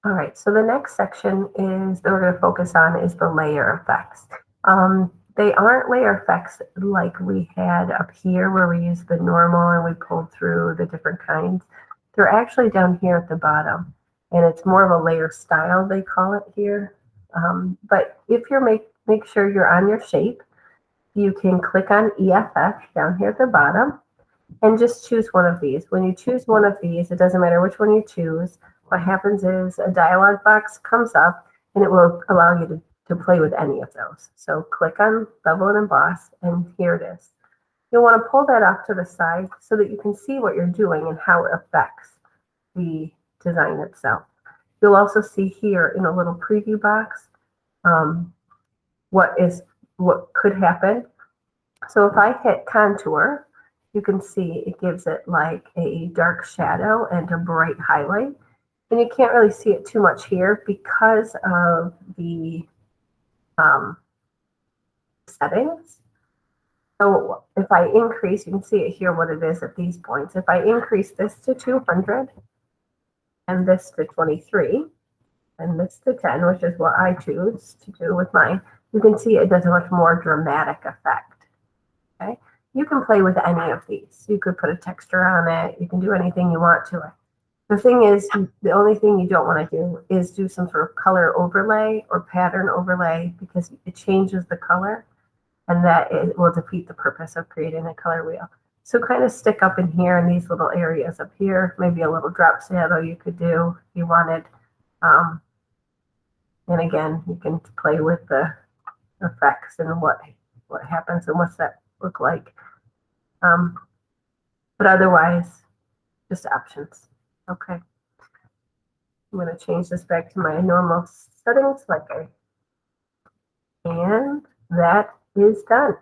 All right, so the next section is that we're going to focus on is the layer effects. They aren't layer effects like we had up here where we used the normal and we pulled through the different kinds. They're actually down here at the bottom, and it's more of a layer style, they call it here. But if you're make sure you're on your shape, you can click on EFF down here at the bottom and just choose one of these. When you choose one of these, it doesn't matter which one you choose. What happens is a dialog box comes up and it will allow you to play with any of those. So click on Bevel and Emboss, and here it is. You'll want to pull that off to the side so that you can see what you're doing and how it affects the design itself. You'll also see here in a little preview box what could happen. So if I hit contour, you can see it gives it like a dark shadow and a bright highlight. And you can't really see it too much here because of the settings. So if I increase, you can see it here what it is at these points. If I increase this to 200 and this to 23 and this to 10, which is what I choose to do with mine, you can see it does a much more dramatic effect. Okay, you can play with any of these. You could put a texture on it. You can do anything you want to it. The thing is, the only thing you don't want to do is do some sort of color overlay or pattern overlay because it changes the color, and that it will defeat the purpose of creating a color wheel. So kind of stick up in here in these little areas up here, maybe a little drop shadow you could do if you wanted. And again, you can play with the effects and what happens and what's that look like. But otherwise, just options. Okay. I'm going to change this back to my normal settings and that is done.